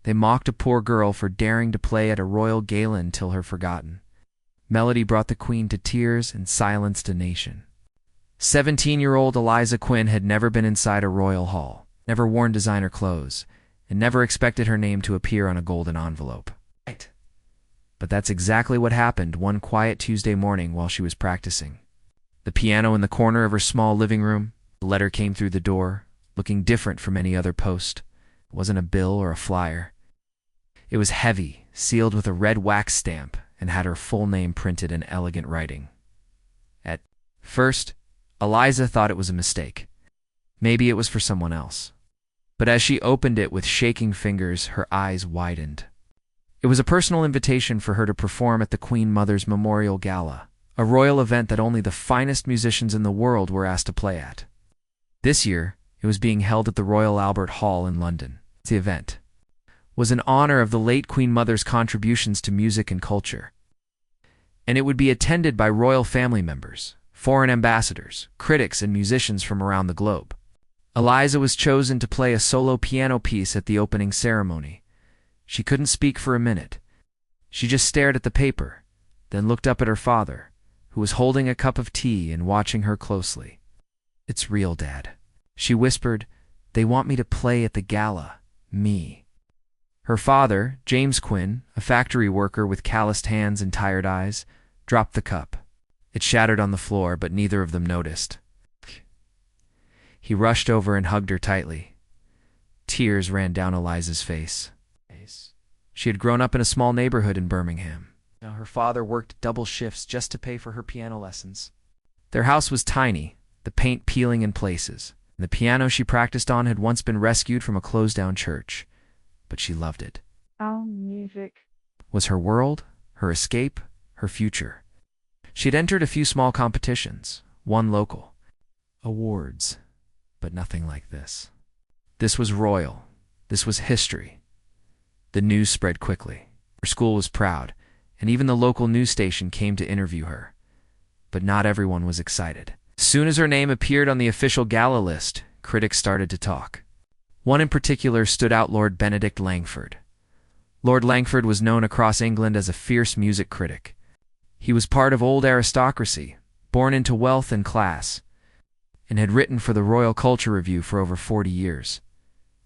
They mocked a poor girl for daring to play at a royal gala until her forgotten. Melody brought the queen to tears and silenced a nation. 17-year-old Eliza Quinn had never been inside a royal hall, never worn designer clothes, and never expected her name to appear on a golden envelope. But that's exactly what happened one quiet Tuesday morning while she was practicing. The piano in the corner of her small living room, the letter came through the door, looking different from any other post. It wasn't a bill or a flyer. It was heavy, sealed with a red wax stamp, and had her full name printed in elegant writing. At first, Eliza thought it was a mistake. Maybe it was for someone else. But as she opened it with shaking fingers, her eyes widened. It was a personal invitation for her to perform at the Queen Mother's Memorial Gala, a royal event that only the finest musicians in the world were asked to play at. This year, it was being held at the Royal Albert Hall in London. The event was in honor of the late Queen Mother's contributions to music and culture, and it would be attended by royal family members, foreign ambassadors, critics, and musicians from around the globe. Eliza was chosen to play a solo piano piece at the opening ceremony. She couldn't speak for a minute. She just stared at the paper, then looked up at her father, who was holding a cup of tea and watching her closely. "It's real, Dad," she whispered. "They want me to play at the gala. Me." Her father, James Quinn, a factory worker with calloused hands and tired eyes, dropped the cup. It shattered on the floor, but neither of them noticed. He rushed over and hugged her tightly. Tears ran down Eliza's face. She had grown up in a small neighborhood in Birmingham. Now her father worked double shifts just to pay for her piano lessons. Their house was tiny, the paint peeling in places. The piano she practiced on had once been rescued from a closed-down church, but she loved it. Music Was her world, her escape, her future. She had entered a few small competitions, won local awards, but nothing like this. This was royal. This was history. The news spread quickly. Her school was proud, and even the local news station came to interview her. But not everyone was excited. As soon as her name appeared on the official gala list, critics started to talk. One in particular stood out: Lord Benedict Langford. Lord Langford was known across England as a fierce music critic. He was part of old aristocracy, born into wealth and class, and had written for the Royal Culture Review for over 40 years.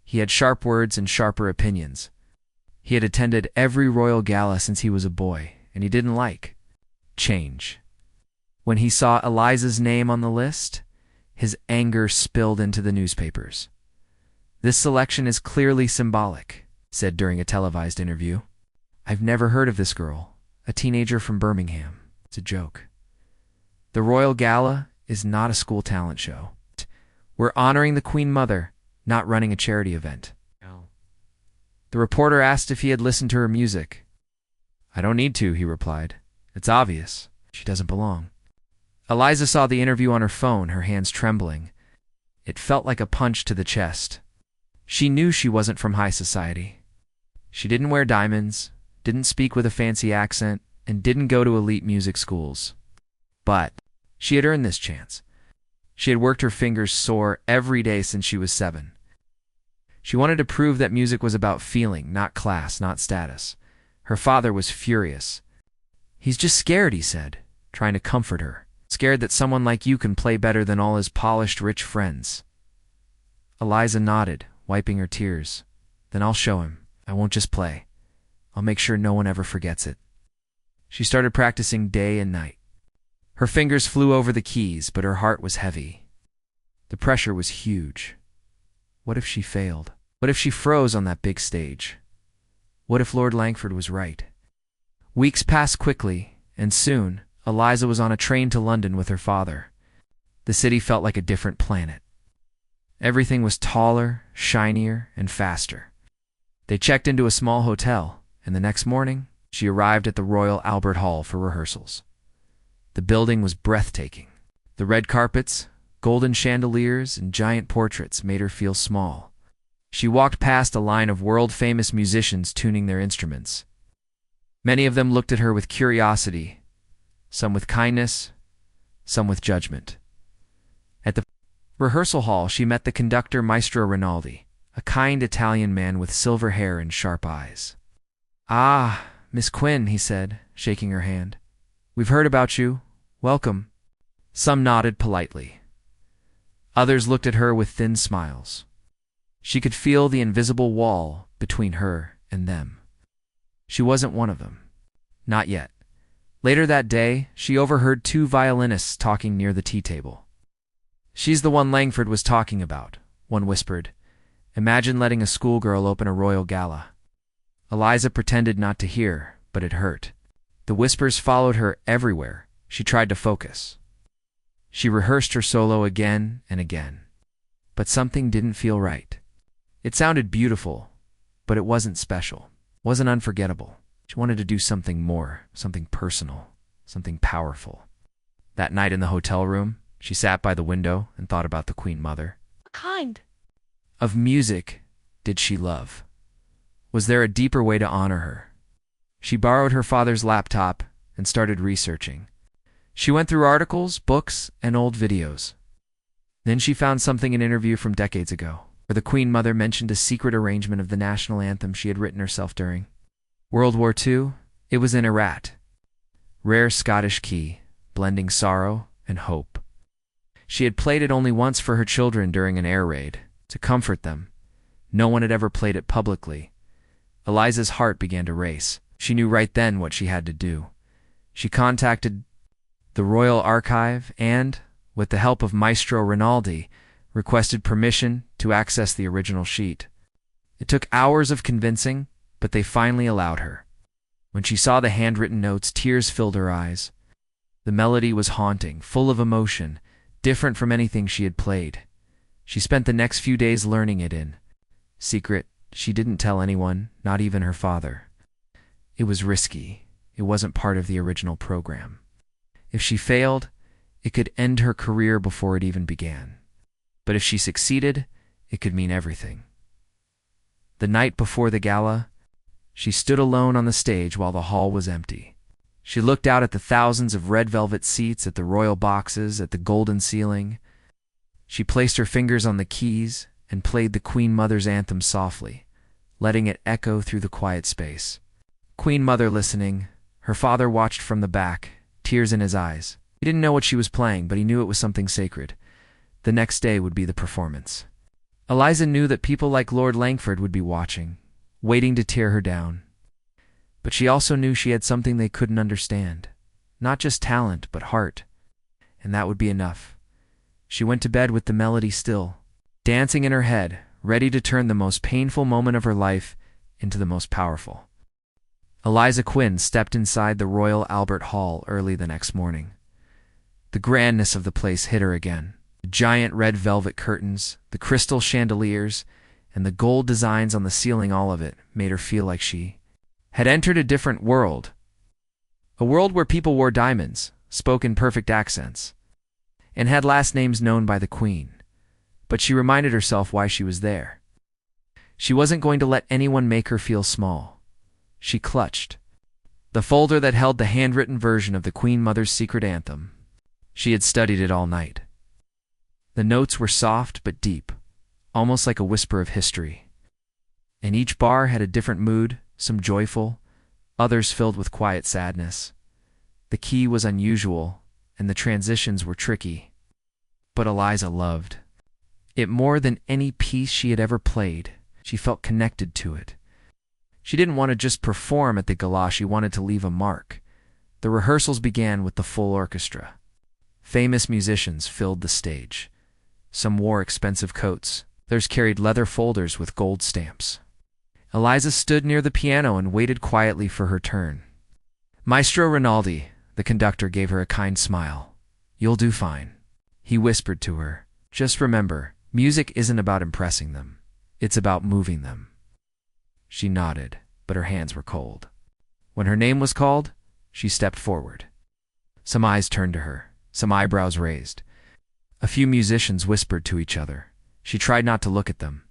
He had sharp words and sharper opinions. He had attended every royal gala since he was a boy, and he didn't like change. When he saw Eliza's name on the list, his anger spilled into the newspapers. "This selection is clearly symbolic," he said during a televised interview. "I've never heard of this girl, a teenager from Birmingham. It's a joke. The Royal Gala is not a school talent show. We're honoring the Queen Mother, not running a charity event." The reporter asked if he had listened to her music. "I don't need to," he replied. "It's obvious. She doesn't belong." Eliza saw the interview on her phone, her hands trembling. It felt like a punch to the chest. She knew she wasn't from high society. She didn't wear diamonds, didn't speak with a fancy accent, and didn't go to elite music schools. But she had earned this chance. She had worked her fingers sore every day since she was 7. She wanted to prove that music was about feeling, not class, not status. Her father was furious. "He's just scared," he said, trying to comfort her. "Scared that someone like you can play better than all his polished, rich friends." Eliza nodded, wiping her tears. "Then I'll show him. I won't just play. I'll make sure no one ever forgets it." She started practicing day and night. Her fingers flew over the keys, but her heart was heavy. The pressure was huge. What if she failed? What if she froze on that big stage? What if Lord Langford was right? Weeks passed quickly, and soon, Eliza was on a train to London with her father. The city felt like a different planet. Everything was taller, shinier, and faster. They checked into a small hotel, and the next morning, she arrived at the Royal Albert Hall for rehearsals. The building was breathtaking. The red carpets, golden chandeliers, and giant portraits made her feel small. She walked past a line of world-famous musicians tuning their instruments. Many of them looked at her with curiosity, some with kindness, some with judgment. At the rehearsal hall, she met the conductor, Maestro Rinaldi, a kind Italian man with silver hair and sharp eyes. "Ah, Miss Quinn," he said, shaking her hand. "We've heard about you. Welcome." Some nodded politely. Others looked at her with thin smiles. She could feel the invisible wall between her and them. She wasn't one of them. Not yet. Later that day, she overheard two violinists talking near the tea table. "She's the one Langford was talking about," one whispered. "Imagine letting a schoolgirl open a royal gala." Eliza pretended not to hear, but it hurt. The whispers followed her everywhere. She tried to focus. She rehearsed her solo again and again. But something didn't feel right. It sounded beautiful, but it wasn't special, wasn't unforgettable. She wanted to do something more, something personal, something powerful. That night in the hotel room, she sat by the window and thought about the Queen Mother. What kind of music did she love? Was there a deeper way to honor her? She borrowed her father's laptop and started researching. She went through articles, books, and old videos. Then she found something in an interview from decades ago, where the Queen Mother mentioned a secret arrangement of the national anthem she had written herself during World War II. It was in a rare Scottish key, blending sorrow and hope. She had played it only once for her children during an air raid, to comfort them. No one had ever played it publicly. Eliza's heart began to race. She knew right then what she had to do. She contacted the Royal Archive and, with the help of Maestro Rinaldi, requested permission to access the original sheet. It took hours of convincing, but they finally allowed her. When she saw the handwritten notes, tears filled her eyes. The melody was haunting, full of emotion, different from anything she had played. She spent the next few days learning it in secret. She didn't tell anyone, not even her father. It was risky. It wasn't part of the original program. If she failed, it could end her career before it even began. But if she succeeded, it could mean everything. The night before the gala, she stood alone on the stage while the hall was empty. She looked out at the thousands of red velvet seats, at the royal boxes, at the golden ceiling. She placed her fingers on the keys and played the Queen Mother's anthem softly, letting it echo through the quiet space. Queen Mother listening, her father watched from the back, tears in his eyes. He didn't know what she was playing, but he knew it was something sacred. The next day would be the performance. Eliza knew that people like Lord Langford would be watching, waiting to tear her down. But she also knew she had something they couldn't understand. Not just talent, but heart. And that would be enough. She went to bed with the melody still, dancing in her head, ready to turn the most painful moment of her life into the most powerful. Eliza Quinn stepped inside the Royal Albert Hall early the next morning. The grandness of the place hit her again. The giant red velvet curtains, the crystal chandeliers, and the gold designs on the ceiling, all of it made her feel like she had entered a different world. A world where people wore diamonds, spoke in perfect accents, and had last names known by the Queen. But she reminded herself why she was there. She wasn't going to let anyone make her feel small. She clutched the folder that held the handwritten version of the Queen Mother's secret anthem. She had studied it all night. The notes were soft but deep, almost like a whisper of history. And each bar had a different mood, some joyful, others filled with quiet sadness. The key was unusual, and the transitions were tricky. But Eliza loved it more than any piece she had ever played. She felt connected to it. She didn't want to just perform at the gala, she wanted to leave a mark. The rehearsals began with the full orchestra. Famous musicians filled the stage. Some wore expensive coats. Others carried leather folders with gold stamps. Eliza stood near the piano and waited quietly for her turn. Maestro Rinaldi, the conductor, gave her a kind smile. "You'll do fine," he whispered to her. "Just remember, music isn't about impressing them. It's about moving them." She nodded, but her hands were cold. When her name was called, she stepped forward. Some eyes turned to her, some eyebrows raised. A few musicians whispered to each other. She tried not to look at them.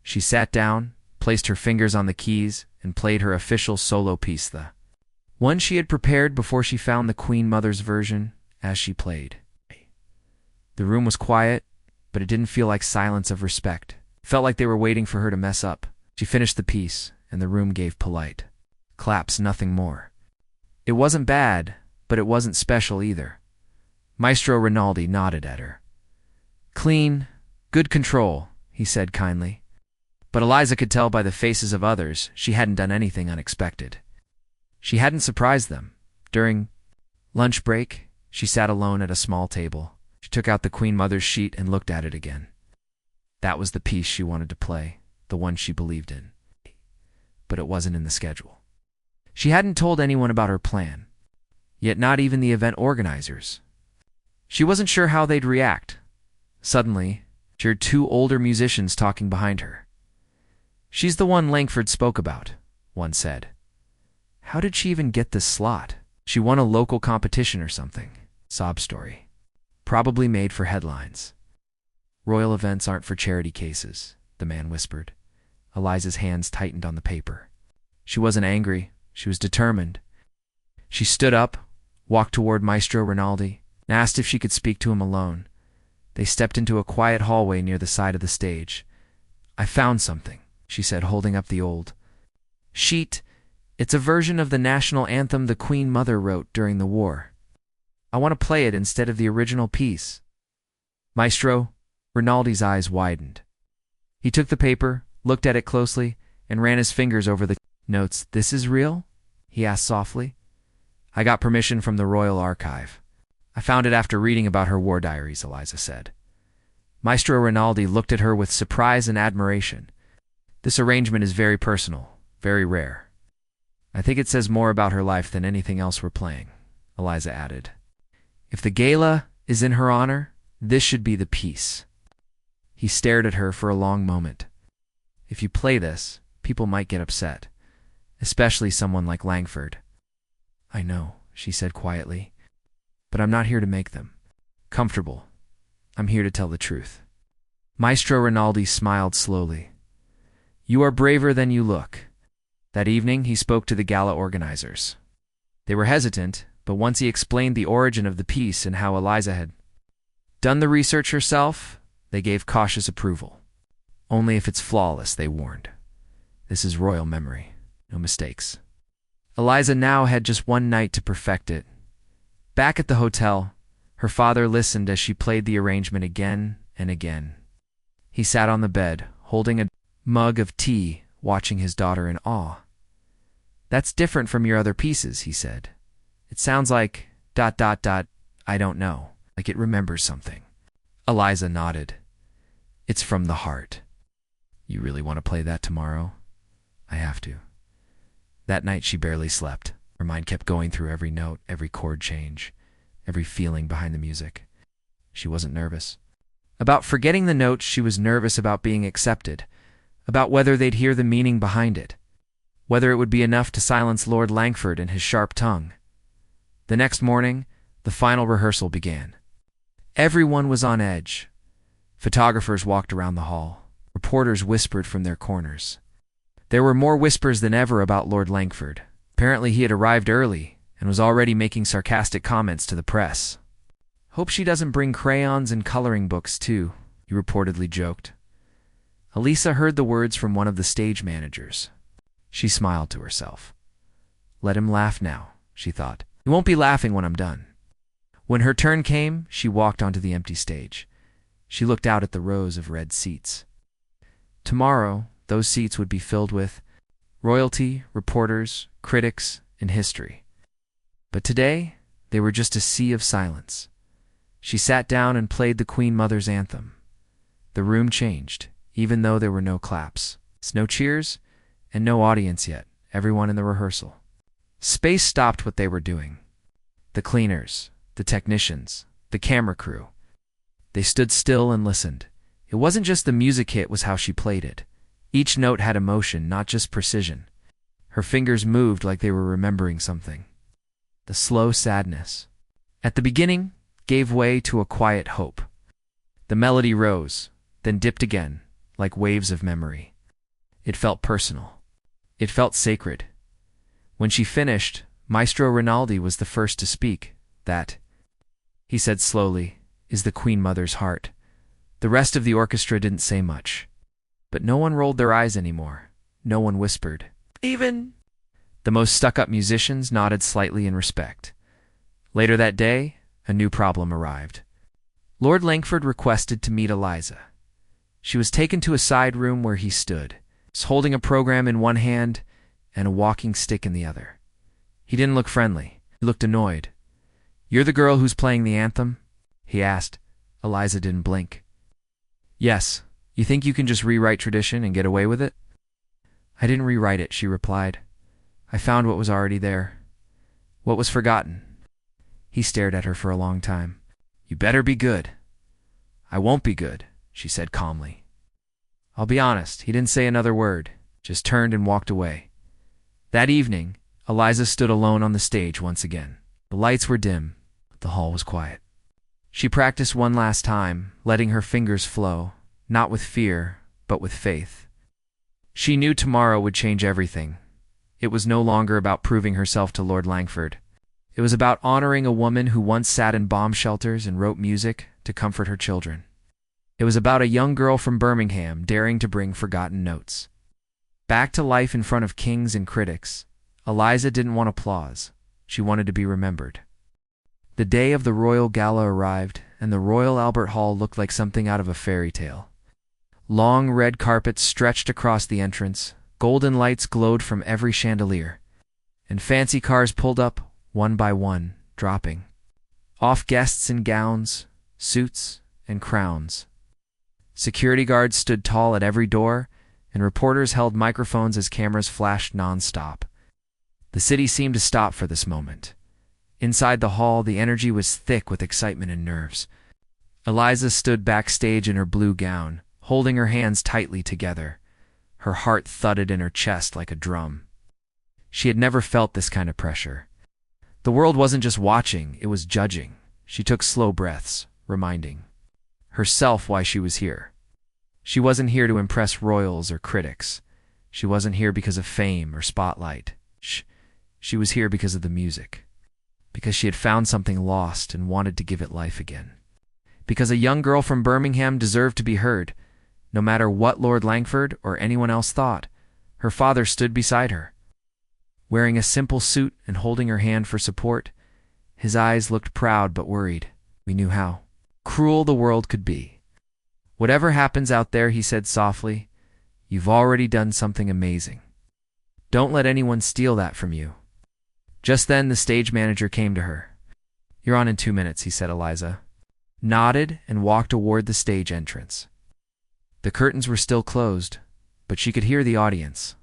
She sat down, placed her fingers on the keys, and played her official solo piece, the one she had prepared before she found the Queen Mother's version. As she played, the room was quiet, but it didn't feel like silence of respect. Felt like they were waiting for her to mess up. She finished the piece, and the room gave polite claps, nothing more. It wasn't bad, but it wasn't special either. Maestro Rinaldi nodded at her. Clean, good control, he said kindly. But Eliza could tell by the faces of others she hadn't done anything unexpected. She hadn't surprised them. During lunch break, she sat alone at a small table. She took out the Queen Mother's sheet and looked at it again. That was the piece she wanted to play, the one she believed in. But it wasn't in the schedule. She hadn't told anyone about her plan, yet not even the event organizers. She wasn't sure how they'd react. Suddenly, she heard two older musicians talking behind her. She's the one Langford spoke about, one said. How did she even get this slot? She won a local competition or something. Sob story. Probably made for headlines. Royal events aren't for charity cases, the man whispered. Eliza's hands tightened on the paper. She wasn't angry. She was determined. She stood up, walked toward Maestro Rinaldi, and asked if she could speak to him alone. They stepped into a quiet hallway near the side of the stage. I found something, she said, holding up the old sheet. It's a version of the national anthem the Queen Mother wrote during the war. I want to play it instead of the original piece. Maestro Rinaldi's eyes widened. He took the paper, looked at it closely, and ran his fingers over the notes. This is real? He asked softly. I got permission from the Royal Archive. I found it after reading about her war diaries, Eliza said. Maestro Rinaldi looked at her with surprise and admiration. This arrangement is very personal, very rare. I think it says more about her life than anything else we're playing, Eliza added. If the gala is in her honor, this should be the piece. He stared at her for a long moment. If you play this, people might get upset, especially someone like Langford. I know, she said quietly, but I'm not here to make them comfortable. I'm here to tell the truth. Maestro Rinaldi smiled slowly. You are braver than you look. That evening, he spoke to the gala organizers. They were hesitant, but once he explained the origin of the piece and how Eliza had done the research herself, they gave cautious approval. Only if it's flawless, they warned. This is royal memory. No mistakes. Eliza now had just one night to perfect it. Back at the hotel, her father listened as she played the arrangement again and again. He sat on the bed, holding a mug of tea, watching his daughter in awe. That's different from your other pieces, he said. It sounds like ... I don't know, like it remembers something. Eliza nodded. It's from the heart. You really want to play that tomorrow? I have to. That night she barely slept. Her mind kept going through every note, every chord change, every feeling behind the music. She wasn't nervous about forgetting the notes. She was nervous about being accepted, about whether they'd hear the meaning behind it, whether it would be enough to silence Lord Langford and his sharp tongue. The next morning, the final rehearsal began. Everyone was on edge. Photographers walked around the hall. Reporters whispered from their corners. There were more whispers than ever about Lord Langford. Apparently he had arrived early and was already making sarcastic comments to the press. Hope she doesn't bring crayons and coloring books, too, he reportedly joked. Elisa heard the words from one of the stage managers. She smiled to herself. Let him laugh now, she thought. He won't be laughing when I'm done. When her turn came, she walked onto the empty stage. She looked out at the rows of red seats. Tomorrow, those seats would be filled with royalty, reporters, critics, and history. But today, they were just a sea of silence. She sat down and played the Queen Mother's anthem. The room changed, even though there were no claps, no cheers, and no audience yet, everyone in the rehearsal. Space stopped what they were doing. The cleaners, the technicians, the camera crew. They stood still and listened. It wasn't just the music hit, was how she played it. Each note had emotion, not just precision. Her fingers moved like they were remembering something. The slow sadness, at the beginning, gave way to a quiet hope. The melody rose, then dipped again, like waves of memory. It felt personal. It felt sacred. When she finished, Maestro Rinaldi was the first to speak. That, he said slowly, is the Queen Mother's heart. The rest of the orchestra didn't say much. But no one rolled their eyes anymore. No one whispered, "Even." The most stuck-up musicians nodded slightly in respect. Later that day, a new problem arrived. Lord Langford requested to meet Eliza. She was taken to a side room where he stood, holding a program in one hand and a walking stick in the other. He didn't look friendly. He looked annoyed. "You're the girl who's playing the anthem?" he asked. Eliza didn't blink. "Yes. You think you can just rewrite tradition and get away with it?" "I didn't rewrite it," she replied. "I found what was already there. What was forgotten." He stared at her for a long time. "You better be good." "I won't be good," she said calmly. I'll be honest, he didn't say another word, just turned and walked away. That evening, Eliza stood alone on the stage once again. The lights were dim, but the hall was quiet. She practiced one last time, letting her fingers flow, not with fear, but with faith. She knew tomorrow would change everything. It was no longer about proving herself to Lord Langford. It was about honoring a woman who once sat in bomb shelters and wrote music to comfort her children. It was about a young girl from Birmingham daring to bring forgotten notes back to life in front of kings and critics. Eliza didn't want applause. She wanted to be remembered. The day of the Royal Gala arrived, and the Royal Albert Hall looked like something out of a fairy tale. Long red carpets stretched across the entrance, golden lights glowed from every chandelier, and fancy cars pulled up, one by one, dropping off guests in gowns, suits, and crowns. Security guards stood tall at every door, and reporters held microphones as cameras flashed non-stop. The city seemed to stop for this moment. Inside the hall, the energy was thick with excitement and nerves. Eliza stood backstage in her blue gown, holding her hands tightly together. Her heart thudded in her chest like a drum. She had never felt this kind of pressure. The world wasn't just watching, it was judging. She took slow breaths, reminding herself why she was here. She wasn't here to impress royals or critics. She wasn't here because of fame or spotlight. She was here because of the music. Because she had found something lost and wanted to give it life again. Because a young girl from Birmingham deserved to be heard, no matter what Lord Langford or anyone else thought. Her father stood beside her, wearing a simple suit and holding her hand for support. His eyes looked proud but worried. We knew how cruel the world could be. "Whatever happens out there," he said softly, "you've already done something amazing. Don't let anyone steal that from you." Just then the stage manager came to her. "You're on in 2 minutes," he said. Eliza nodded and walked toward the stage entrance. The curtains were still closed, but she could hear the audience.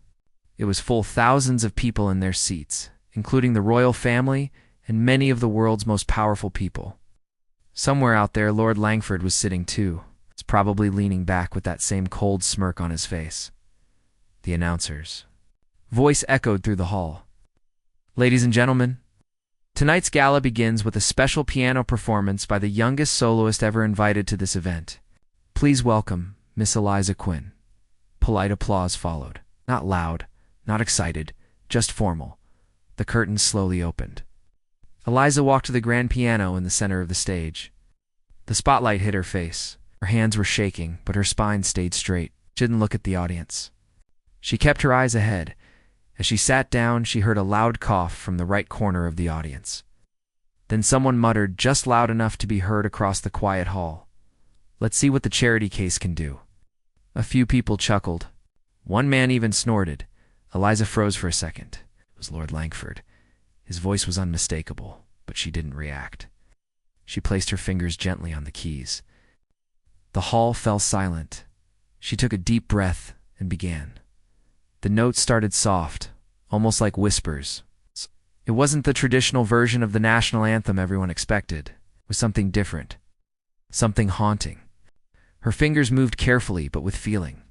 It was full, thousands of people in their seats, including the royal family and many of the world's most powerful people. Somewhere out there, Lord Langford was sitting too. He's probably leaning back with that same cold smirk on his face. The announcer's voice echoed through the hall. "Ladies and gentlemen, tonight's gala begins with a special piano performance by the youngest soloist ever invited to this event. Please welcome Miss Eliza Quinn." Polite applause followed. Not loud, not excited, just formal. The curtains slowly opened. Eliza walked to the grand piano in the center of the stage. The spotlight hit her face. Her hands were shaking, but her spine stayed straight. She didn't look at the audience. She kept her eyes ahead. As she sat down, she heard a loud cough from the right corner of the audience. Then someone muttered just loud enough to be heard across the quiet hall, "Let's see what the charity case can do." A few people chuckled. One man even snorted. Eliza froze for a second. It was Lord Langford. His voice was unmistakable, but she didn't react. She placed her fingers gently on the keys. The hall fell silent. She took a deep breath and began. The notes started soft, almost like whispers. It wasn't the traditional version of the national anthem everyone expected. It was something different, something haunting. Her fingers moved carefully but with feeling,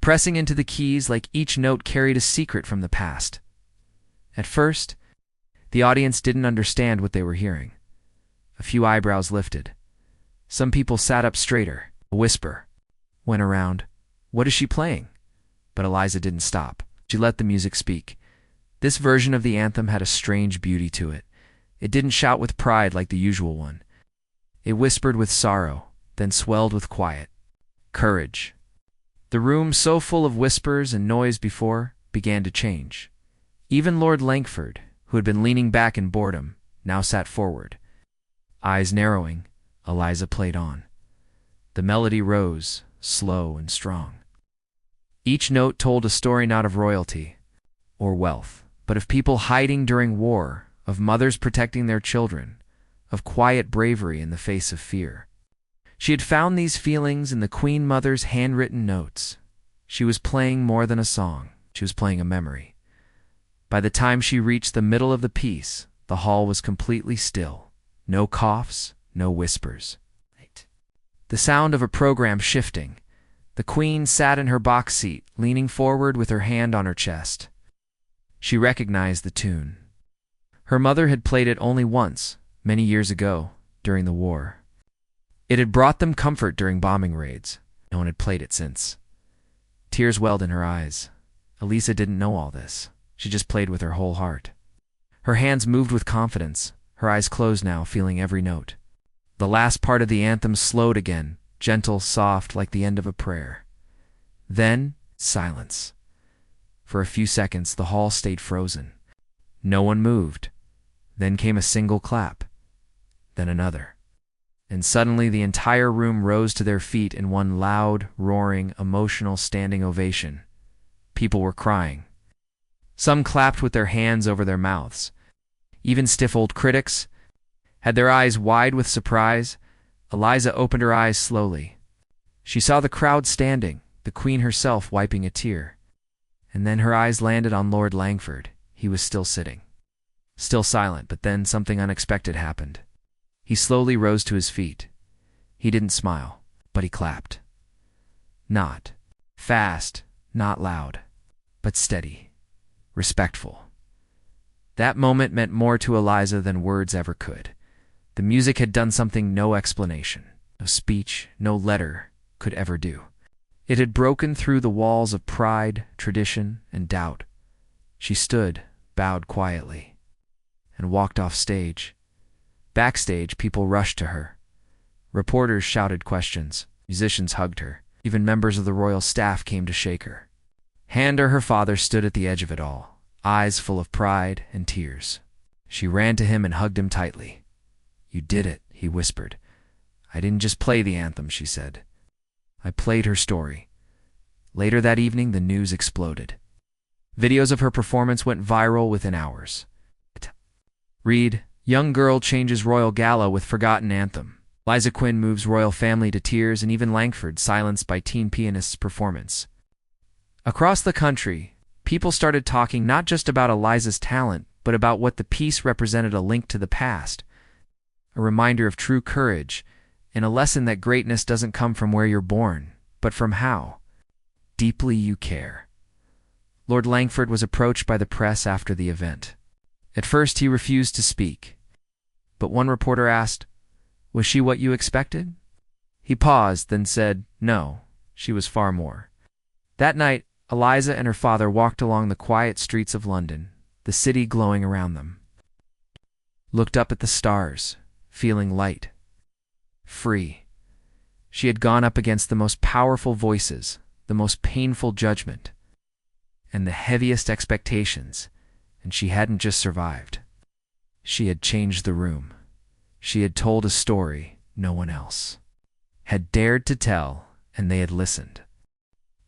pressing into the keys like each note carried a secret from the past. At first, the audience didn't understand what they were hearing. A few eyebrows lifted. Some people sat up straighter. A whisper went around, "What is she playing?" But Eliza didn't stop. She let the music speak. This version of the anthem had a strange beauty to it. It didn't shout with pride like the usual one. It whispered with sorrow, then swelled with quiet courage. The The room, so full of whispers and noise before, began to change. Even Lord Langford, who had been leaning back in boredom, now sat forward. Eyes narrowing, Eliza played on. The melody rose, slow and strong. Each note told a story not of royalty or wealth, but of people hiding during war, of mothers protecting their children, of quiet bravery in the face of fear. She had found these feelings in the Queen Mother's handwritten notes. She was playing more than a song. She was playing a memory. By the time she reached the middle of the piece, the hall was completely still. No coughs, no whispers. The sound of a program shifting. The Queen sat in her box seat, leaning forward with her hand on her chest. She recognized the tune. Her mother had played it only once, many years ago, during the war. It had brought them comfort during bombing raids. No one had played it since. Tears welled in her eyes. Eliza didn't know all this. She just played with her whole heart. Her hands moved with confidence, her eyes closed now, feeling every note. The last part of the anthem slowed again, gentle, soft, like the end of a prayer. Then, silence. For a few seconds, the hall stayed frozen. No one moved. Then came a single clap. Then another. And suddenly the entire room rose to their feet in one loud, roaring, emotional standing ovation. People were crying. Some clapped with their hands over their mouths. Even stiff old critics had their eyes wide with surprise. Eliza opened her eyes slowly. She saw the crowd standing, the Queen herself wiping a tear. And then her eyes landed on Lord Langford. He was still sitting. Still silent, but then something unexpected happened. He slowly rose to his feet. He didn't smile, but he clapped. Not fast, not loud, but steady, respectful. That moment meant more to Eliza than words ever could. The music had done something no explanation, no speech, no letter could ever do. It had broken through the walls of pride, tradition, and doubt. She stood, bowed quietly, and walked off stage. Backstage, people rushed to her. Reporters shouted questions. Musicians hugged her. Even members of the royal staff came to shake her. Handa, her father, stood at the edge of it all, eyes full of pride and tears. She ran to him and hugged him tightly. "You did it," he whispered. "I didn't just play the anthem," she said. "I played her story." Later that evening, the news exploded. Videos of her performance went viral within hours. Read, "Young girl changes royal gala with forgotten anthem." Eliza Quinn moves royal family to tears, and even Langford silenced by teen pianist's performance. Across the country, people started talking not just about Eliza's talent, but about what the piece represented: a link to the past, a reminder of true courage, and a lesson that greatness doesn't come from where you're born, but from how deeply you care. Lord Langford was approached by the press after the event. At first, he refused to speak. But one reporter asked, "Was she what you expected?" He paused, then said, "No, she was far more." That night, Eliza and her father walked along the quiet streets of London, the city glowing around them. Looked up at the stars, feeling light, free. She had gone up against the most powerful voices, the most painful judgment, and the heaviest expectations, and she hadn't just survived. She had changed the room. She had told a story no one else had dared to tell, and they had listened.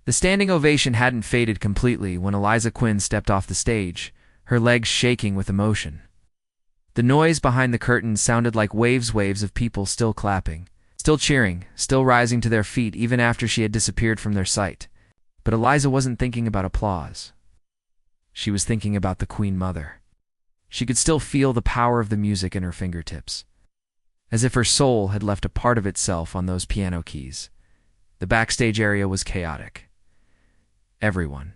The standing ovation hadn't faded completely when Eliza Quinn stepped off the stage, her legs shaking with emotion. The noise behind the curtains sounded like waves of people still clapping, still cheering, still rising to their feet even after she had disappeared from their sight. But Eliza wasn't thinking about applause. She was thinking about the Queen Mother. She could still feel the power of the music in her fingertips, as if her soul had left a part of itself on those piano keys. The backstage area was chaotic. Everyone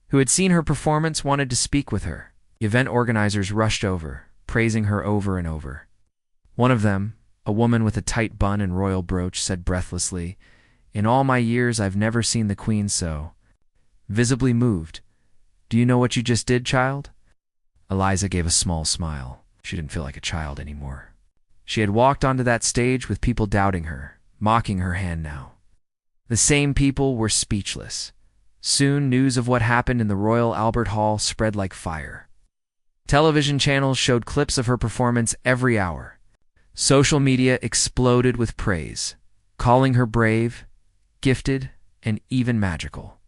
who had seen her performance wanted to speak with her. Event organizers rushed over, praising her over and over. One of them, a woman with a tight bun and royal brooch, said breathlessly, "In all my years, I've never seen the Queen so visibly moved. Do you know what you just did, child?" Eliza gave a small smile. She didn't feel like a child anymore. She had walked onto that stage with people doubting her, mocking her hand now. The same people were speechless. Soon, news of what happened in the Royal Albert Hall spread like fire. Television channels showed clips of her performance every hour. Social media exploded with praise, calling her brave, gifted, and even magical.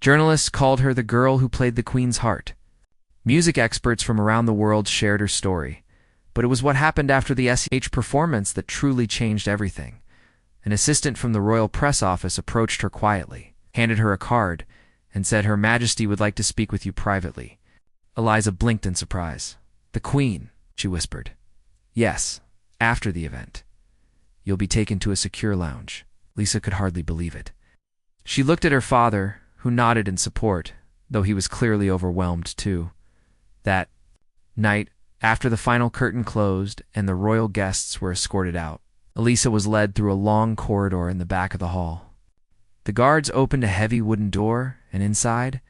Journalists called her the girl who played the Queen's heart. Music experts from around the world shared her story, but it was what happened after the SH performance that truly changed everything. An assistant from the Royal Press Office approached her quietly, handed her a card, and said Her Majesty would like to speak with you privately. Eliza blinked in surprise. "The Queen," she whispered. "Yes, after the event. You'll be taken to a secure lounge." Lisa could hardly believe it. She looked at her father, who nodded in support, though he was clearly overwhelmed too. That night, after the final curtain closed and the royal guests were escorted out, Elisa was led through a long corridor in the back of the hall. The guards opened a heavy wooden door, and inside,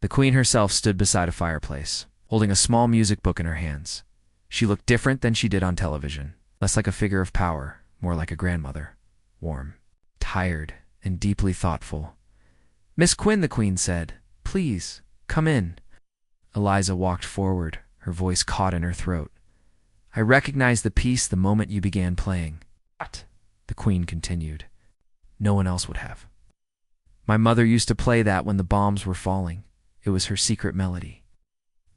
the Queen herself stood beside a fireplace, holding a small music book in her hands. She looked different than she did on television, less like a figure of power, more like a grandmother, warm, tired, and deeply thoughtful. "Miss Quinn," the Queen said, "please, come in." Eliza walked forward, her voice caught in her throat. "I recognized the piece the moment you began playing." "What?" the Queen continued. "No one else would have. My mother used to play that when the bombs were falling. It was her secret melody.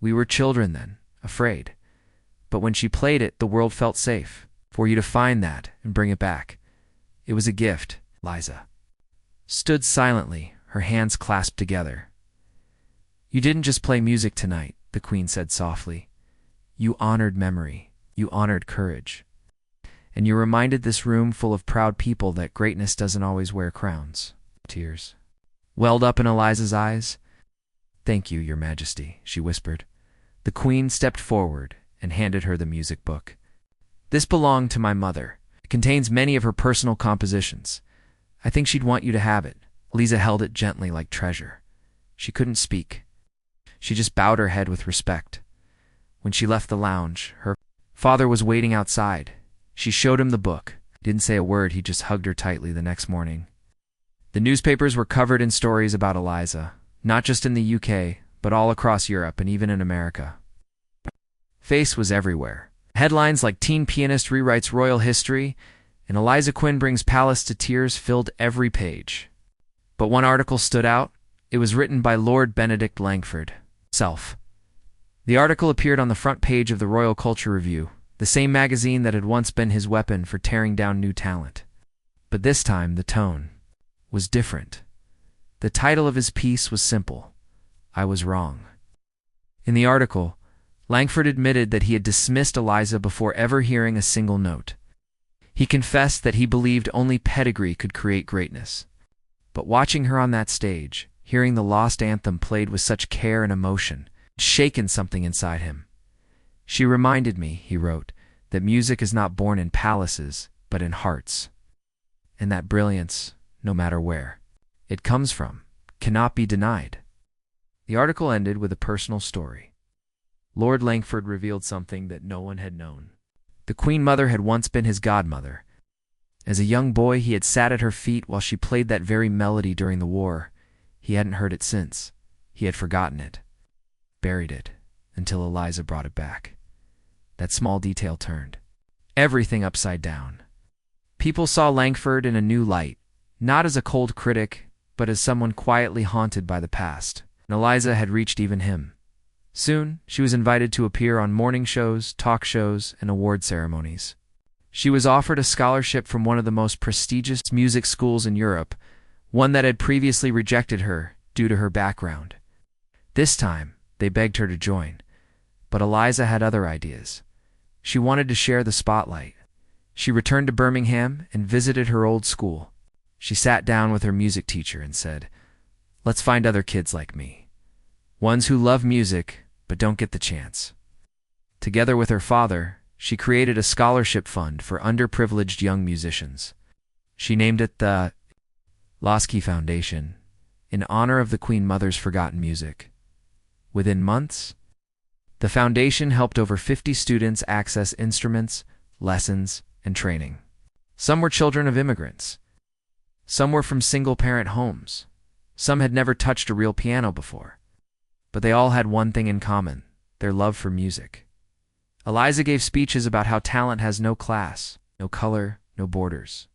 We were children then, afraid. But when she played it, the world felt safe. For you to find that and bring it back. It was a gift." Eliza stood silently, her hands clasped together. "You didn't just play music tonight," the Queen said softly. "You honored memory. You honored courage. And you reminded this room full of proud people that greatness doesn't always wear crowns." Tears welled up in Eliza's eyes. "Thank you, Your Majesty," she whispered. The Queen stepped forward and handed her the music book. "This belonged to my mother. It contains many of her personal compositions. I think she'd want you to have it." Eliza held it gently like treasure. She couldn't speak. She just bowed her head with respect. When she left the lounge, her father was waiting outside. She showed him the book. Didn't say a word, he just hugged her tightly the next morning. The newspapers were covered in stories about Eliza, not just in the UK, but all across Europe and even in America. Face was everywhere. Headlines like "Teen Pianist Rewrites Royal History" and "Eliza Quinn Brings Palace to Tears" filled every page. But one article stood out. It was written by Lord Benedict Langford himself. The article appeared on the front page of the Royal Culture Review, the same magazine that had once been his weapon for tearing down new talent. But this time, the tone was different. The title of his piece was simple: "I Was Wrong." In the article, Langford admitted that he had dismissed Eliza before ever hearing a single note. He confessed that he believed only pedigree could create greatness. But watching her on that stage, hearing the lost anthem played with such care and emotion, had shaken something inside him. "She reminded me," he wrote, "that music is not born in palaces, but in hearts. And that brilliance, no matter where it comes from, cannot be denied." The article ended with a personal story. Lord Langford revealed something that no one had known. The Queen Mother had once been his godmother. As a young boy, he had sat at her feet while she played that very melody during the war. He hadn't heard it since. He had forgotten it, buried it, until Eliza brought it back. That small detail turned everything upside down. People saw Langford in a new light, not as a cold critic, but as someone quietly haunted by the past. And Eliza had reached even him. Soon, she was invited to appear on morning shows, talk shows, and award ceremonies. She was offered a scholarship from one of the most prestigious music schools in Europe, one that had previously rejected her due to her background. This time, they begged her to join. But Eliza had other ideas. She wanted to share the spotlight. She returned to Birmingham and visited her old school. She sat down with her music teacher and said, "Let's find other kids like me. Ones who love music, but don't get the chance." Together with her father, she created a scholarship fund for underprivileged young musicians. She named it the Lasky Foundation, in honor of the Queen Mother's forgotten music. Within months, the foundation helped over 50 students access instruments, lessons, and training. Some were children of immigrants. Some were from single-parent homes. Some had never touched a real piano before. But they all had one thing in common: their love for music. Eliza gave speeches about how talent has no class, no color, no borders.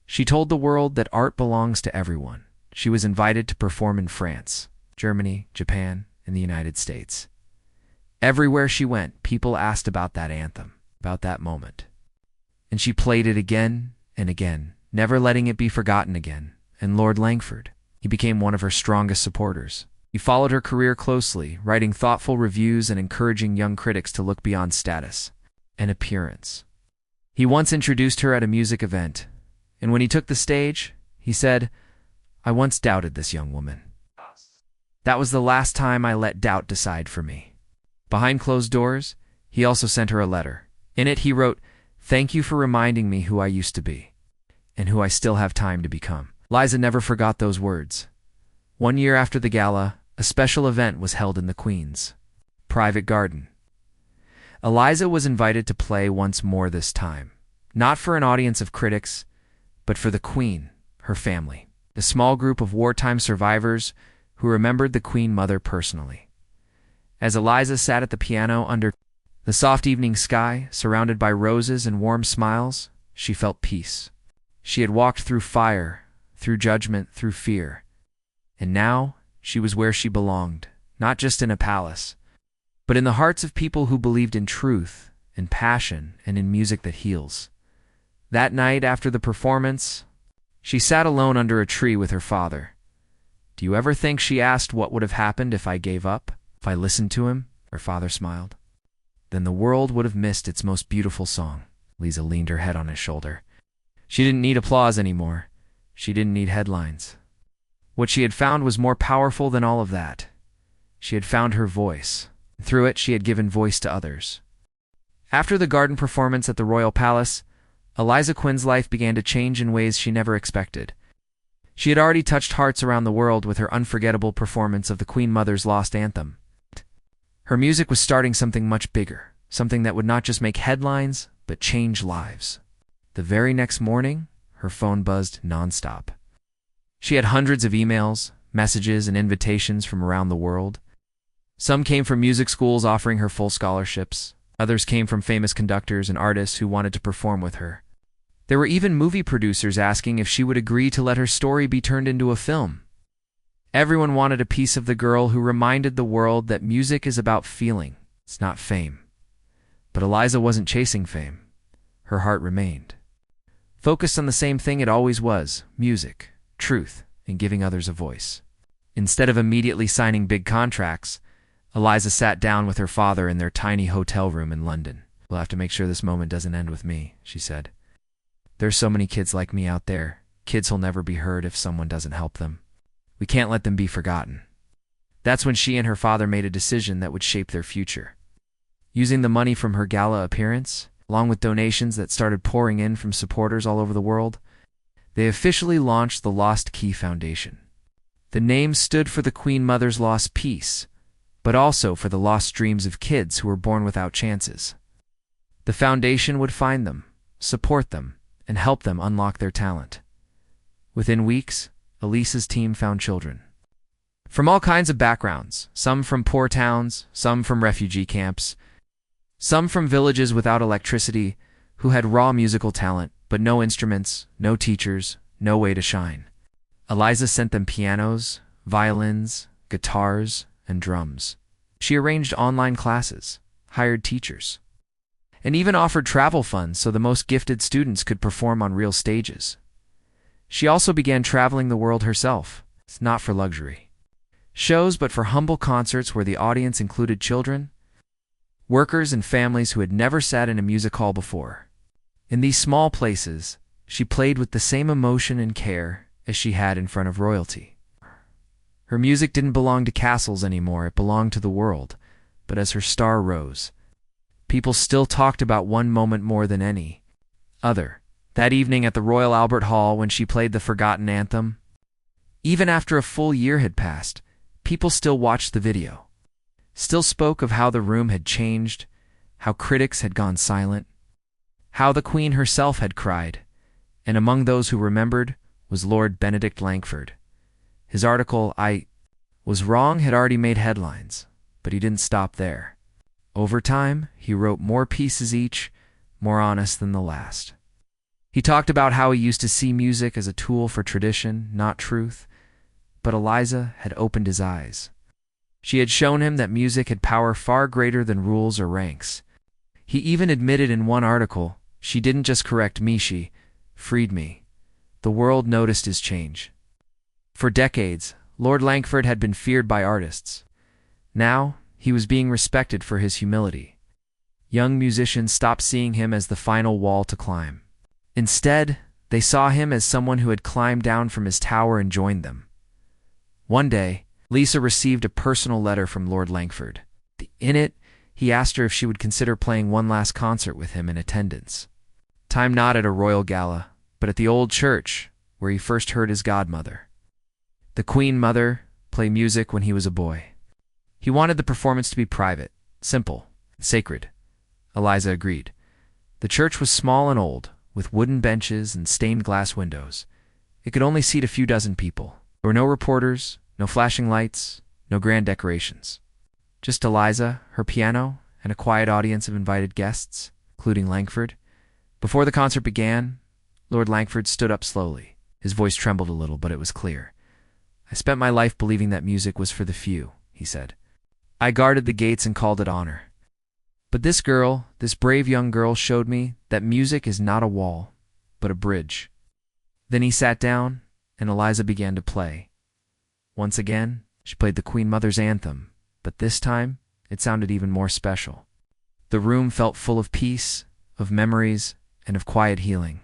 She told the world that art belongs to everyone. She was invited to perform in France, Germany, Japan, and the United States. Everywhere she went, people asked about that anthem, about that moment. And she played it again and again, never letting it be forgotten again. And Lord Langford, he became one of her strongest supporters. He followed her career closely, writing thoughtful reviews and encouraging young critics to look beyond status and appearance. He once introduced her at a music event, and when he took the stage, he said, "I once doubted this young woman. That was the last time I let doubt decide for me." Behind closed doors, he also sent her a letter. In it, he wrote, "Thank you for reminding me who I used to be, and who I still have time to become." Eliza never forgot those words. 1 year after the gala, a special event was held in the Queen's private garden. Eliza was invited to play once more this time, not for an audience of critics, but for the Queen, her family, a small group of wartime survivors who remembered the Queen Mother personally. As Eliza sat at the piano under the soft evening sky, surrounded by roses and warm smiles, she felt peace. She had walked through fire, through judgment, through fear. And now she was where she belonged, not just in a palace, but in the hearts of people who believed in truth, in passion, and in music that heals. That night after the performance, she sat alone under a tree with her father. "Do you ever think," she asked, "what would have happened if I gave up, if I listened to him?" Her father smiled. "Then the world would have missed its most beautiful song." Eliza leaned her head on his shoulder. She didn't need applause anymore. She didn't need headlines. What she had found was more powerful than all of that. She had found her voice. Through it, she had given voice to others. After the garden performance at the Royal Palace, Eliza Quinn's life began to change in ways she never expected. She had already touched hearts around the world with her unforgettable performance of the Queen Mother's lost anthem. Her music was starting something much bigger, something that would not just make headlines, but change lives. The very next morning, her phone buzzed nonstop. She had hundreds of emails, messages, and invitations from around the world. Some came from music schools offering her full scholarships. Others came from famous conductors and artists who wanted to perform with her. There were even movie producers asking if she would agree to let her story be turned into a film. Everyone wanted a piece of the girl who reminded the world that music is about feeling. It's not fame. But Eliza wasn't chasing fame. Her heart remained focused on the same thing it always was: music, truth, and giving others a voice. Instead of immediately signing big contracts, Eliza sat down with her father in their tiny hotel room in London. "We'll have to make sure this moment doesn't end with me," she said. "There's so many kids like me out there, kids who'll never be heard if someone doesn't help them. We can't let them be forgotten." That's when she and her father made a decision that would shape their future. Using the money from her gala appearance, along with donations that started pouring in from supporters all over the world, they officially launched the Lost Key Foundation. The name stood for the Queen Mother's lost peace, but also for the lost dreams of kids who were born without chances. The foundation would find them, support them, and help them unlock their talent. Within weeks, Elisa's team found children from all kinds of backgrounds, some from poor towns, some from refugee camps, some from villages without electricity, who had raw musical talent, but no instruments, no teachers, no way to shine. Eliza sent them pianos, violins, guitars, and drums. She arranged online classes, hired teachers, and even offered travel funds so the most gifted students could perform on real stages. She also began traveling the world herself. It's not for luxury shows, but for humble concerts where the audience included children, workers, and families who had never sat in a music hall before. In these small places, she played with the same emotion and care as she had in front of royalty. Her music didn't belong to castles anymore, it belonged to the world. But as her star rose, people still talked about one moment more than any other. That evening at the Royal Albert Hall when she played the forgotten anthem. Even after a full year had passed, people still watched the video, still spoke of how the room had changed, how critics had gone silent, how the Queen herself had cried, and among those who remembered was Lord Benedict Langford. His article, "I was wrong," had already made headlines, but he didn't stop there. Over time, he wrote more pieces each, more honest than the last. He talked about how he used to see music as a tool for tradition, not truth, but Eliza had opened his eyes. She had shown him that music had power far greater than rules or ranks. He even admitted in one article, "She didn't just correct me, she freed me." The world noticed his change. For decades, Lord Langford had been feared by artists. Now, he was being respected for his humility. Young musicians stopped seeing him as the final wall to climb. Instead, they saw him as someone who had climbed down from his tower and joined them. One day, Lisa received a personal letter from Lord Langford. In it, he asked her if she would consider playing one last concert with him in attendance. Time not at a royal gala, but at the old church, where he first heard his godmother, the Queen Mother, play music when he was a boy. He wanted the performance to be private, simple, sacred. Eliza agreed. The church was small and old, with wooden benches and stained glass windows. It could only seat a few dozen people. There were no reporters, no flashing lights, no grand decorations. Just Eliza, her piano, and a quiet audience of invited guests, including Langford. Before the concert began, Lord Langford stood up slowly. His voice trembled a little, but it was clear. "I spent my life believing that music was for the few," he said. "I guarded the gates and called it honor. But this girl, this brave young girl, showed me that music is not a wall, but a bridge." Then he sat down, and Eliza began to play. Once again, she played the Queen Mother's Anthem, but this time it sounded even more special. The room felt full of peace, of memories, and of quiet healing.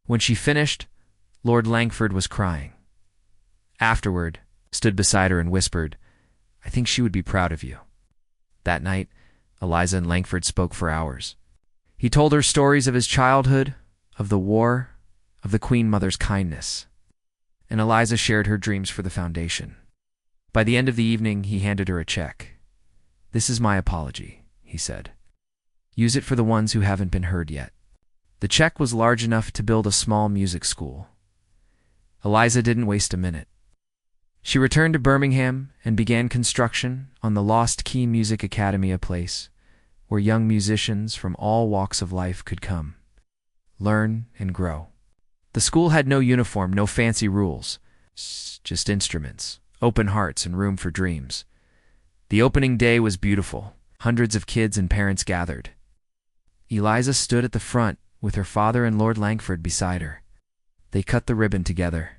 When she finished, Lord Langford was crying. Afterward, stood beside her and whispered, "I think she would be proud of you." That night, Eliza and Langford spoke for hours. He told her stories of his childhood, of the war, of the Queen Mother's kindness. And Eliza shared her dreams for the foundation. By the end of the evening, he handed her a check. "This is my apology," he said. "Use it for the ones who haven't been heard yet." The check was large enough to build a small music school. Eliza didn't waste a minute. She returned to Birmingham and began construction on the Lost Key Music Academy, a place where young musicians from all walks of life could come, learn, and grow. The school had no uniform, no fancy rules, just instruments, open hearts, and room for dreams. The opening day was beautiful. Hundreds of kids and parents gathered. Eliza stood at the front with her father and Lord Langford beside her. They cut the ribbon together.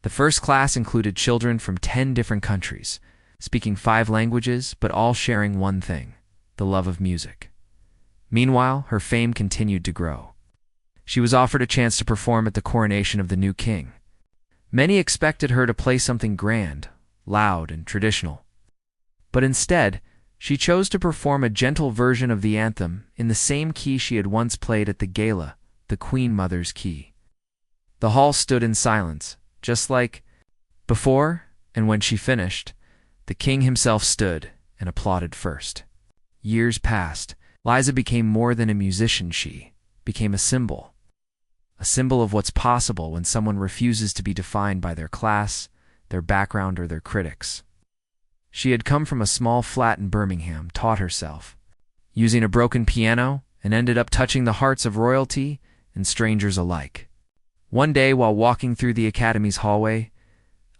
The first class included children from 10 different countries, speaking 5 languages, but all sharing one thing: the love of music. Meanwhile, her fame continued to grow. She was offered a chance to perform at the coronation of the new king. Many expected her to play something grand, loud, and traditional. But instead, she chose to perform a gentle version of the anthem in the same key she had once played at the gala, the Queen Mother's key. The hall stood in silence, just like before, and when she finished, the king himself stood and applauded first. Years passed. Eliza became more than a musician. She became a symbol of what's possible when someone refuses to be defined by their class, their background, or their critics. She had come from a small flat in Birmingham, taught herself, using a broken piano, and ended up touching the hearts of royalty and strangers alike. One day, while walking through the academy's hallway,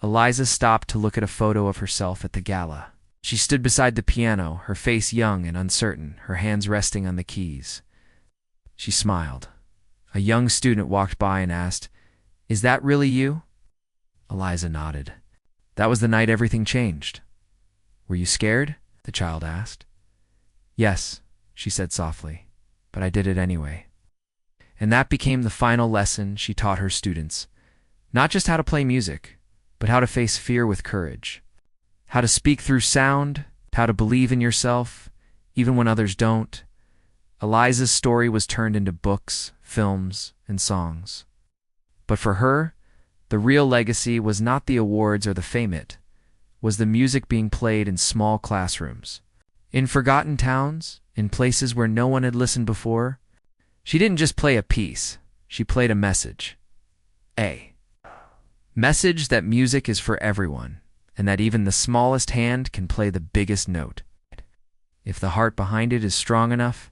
Eliza stopped to look at a photo of herself at the gala. She stood beside the piano, her face young and uncertain, her hands resting on the keys. She smiled. A young student walked by and asked, "Is that really you?" Eliza nodded. "That was the night everything changed." "Were you scared?" the child asked. "Yes," she said softly, "but I did it anyway." And that became the final lesson she taught her students. Not just how to play music, but how to face fear with courage. How to speak through sound, how to believe in yourself, even when others don't. Eliza's story was turned into books, films, and songs. But for her, the real legacy was not the awards or the fame. It was the music being played in small classrooms, in forgotten towns, in places where no one had listened before. She didn't just play a piece, she played a message. Message that music is for everyone, and that even the smallest hand can play the biggest note. If the heart behind it is strong enough,